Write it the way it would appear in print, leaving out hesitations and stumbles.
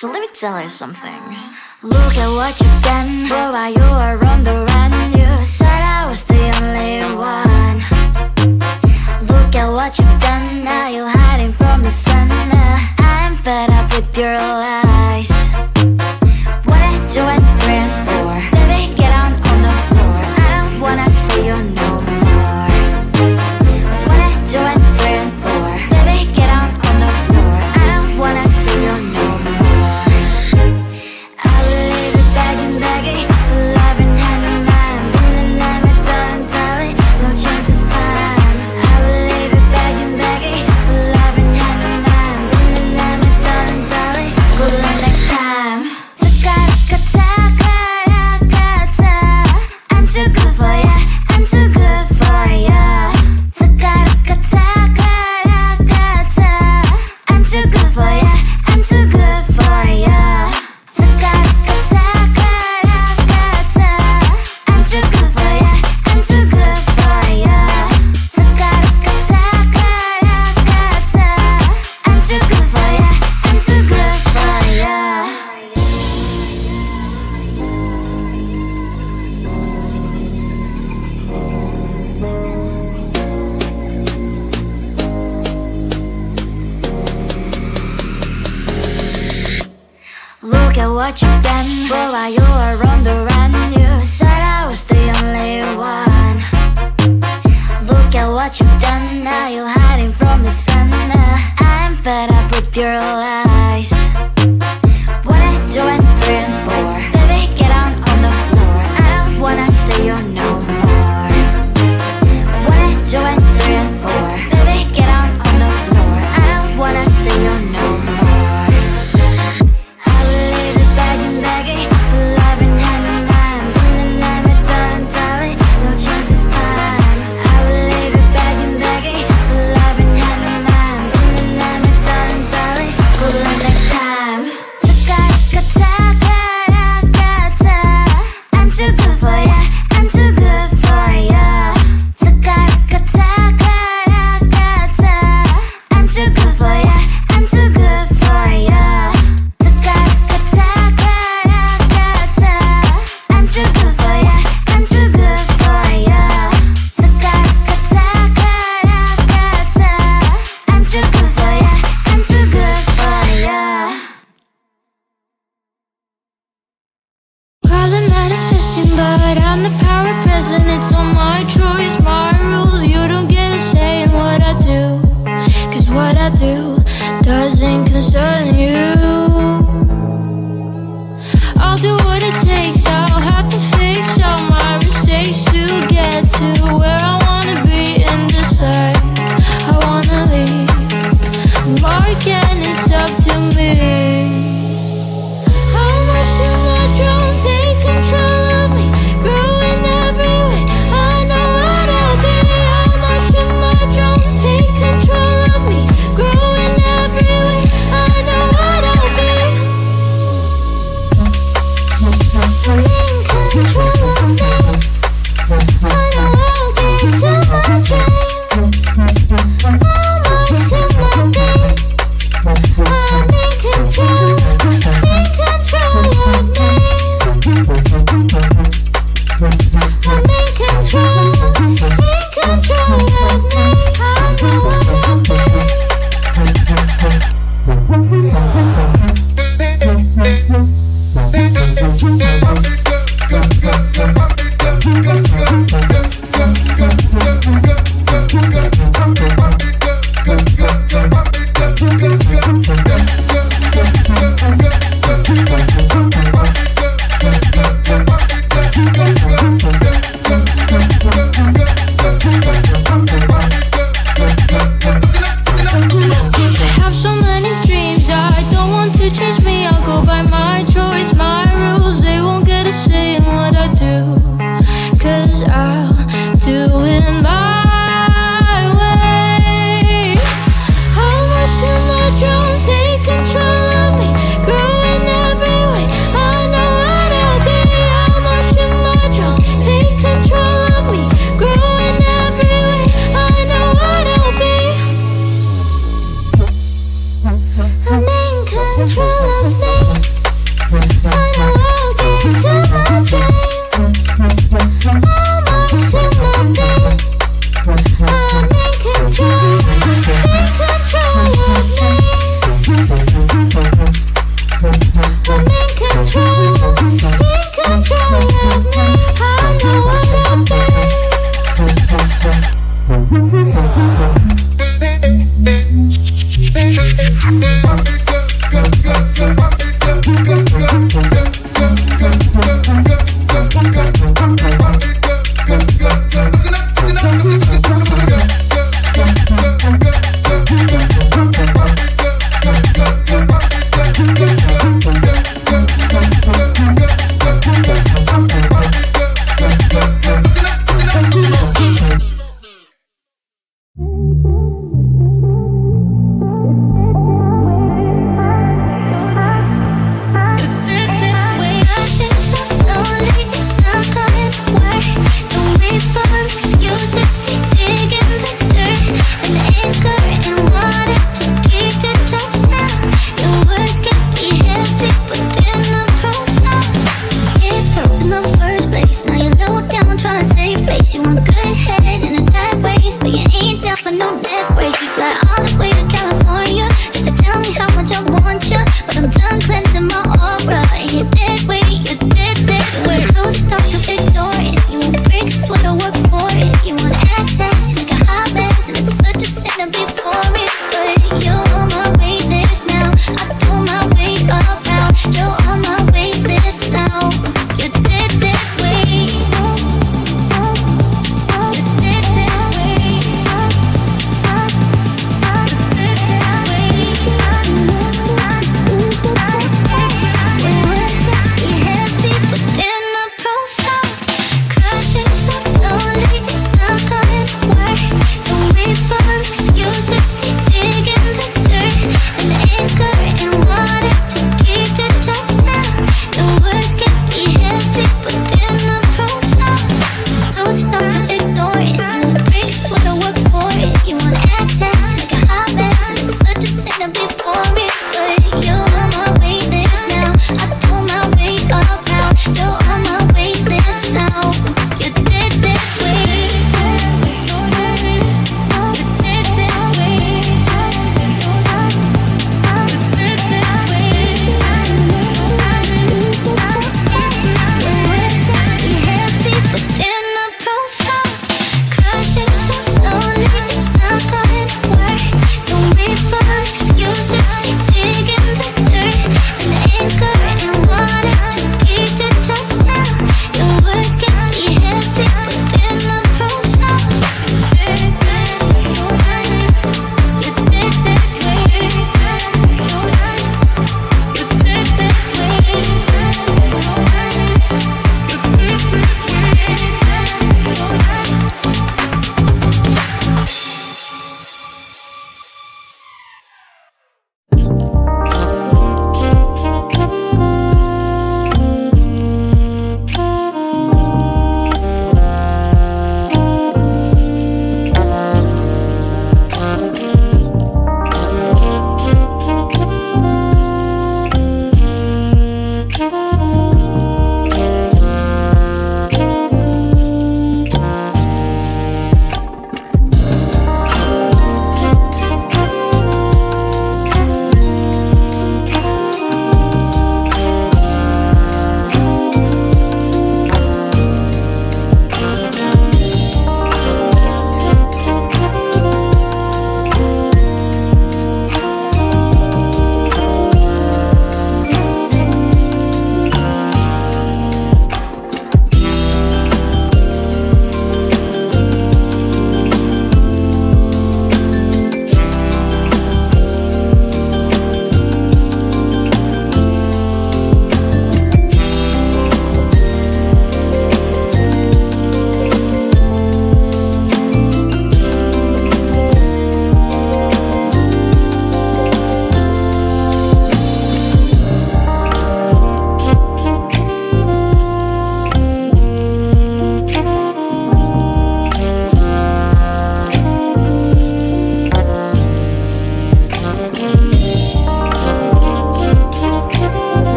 So let me tell you something. Look at what you've done. Boy, while you were on the run, you said I was the only one. Look at what you've done. Now you're hiding from the sun. I'm fed up with your lies. What I do and 3 and 4. Baby, get on the floor. I don't wanna see you no more. What I do and 3 and 4. Baby, get on the floor. I don't wanna see you no more. I will leave it begging for love and hand in mine. Been the name of darling, no chance this time. I will leave it begging for love and hand in mine. Been the name of darling, good luck next time. I'm too good for ya, I'm too good for ya. I'm too good for ya, I'm too good for ya. I'm too good for ya, I'm too good for ya. I'm too good for ya, I'm too good for ya. Look at what you've done. Boy, while you were on the run, you said I was the only one. Look at what you've done. Now you're hiding from the sun. I'm fed up with your lies. What I do and 3 and 4. Baby, get on the floor. I don't wanna see you no more. What I do and 3 and 4. Baby, get on the floor. I don't wanna see you no more. I will leave it begging for love and hand in mine. Been the name of darling, no chance this time. I will leave it begging for love and hand in mine. Been the name of darling, good luck next time. I'm too good for ya, I'm too good for ya. I'm too good for ya, I'm too good for ya. I'm too good for ya, I'm too good for ya. I'm too good for ya, I'm too good for ya. Probably manifesting, but I'm the power present. It's all my choice, my rules. You don't get a say in what I do, 'cause what I do doesn't concern you. I'll do what it takes, I'll have to fix all my mistakes to get to where I wanna be and decide I wanna leave. Mark and it's up to me. How much do my drone take control of me? Growing every way, I know what I'll be. How much do my drone take control of me? Growing every way, I know what I'll be. I'm in control of me. I know I'll be to my dream. How much do my be? I'm in control of me. I'm in control of me. I know what I'll be. I have so many dreams, I don't want to change me. I'll go by my choice, my rules. They won't get a say in what I do, 'cause I'll do it my way. How much do my drone take control of me? Growing every way, I know what I'll be. How much do my drone take control of me? Growing every way, I know what I'll be. I'm in control of me.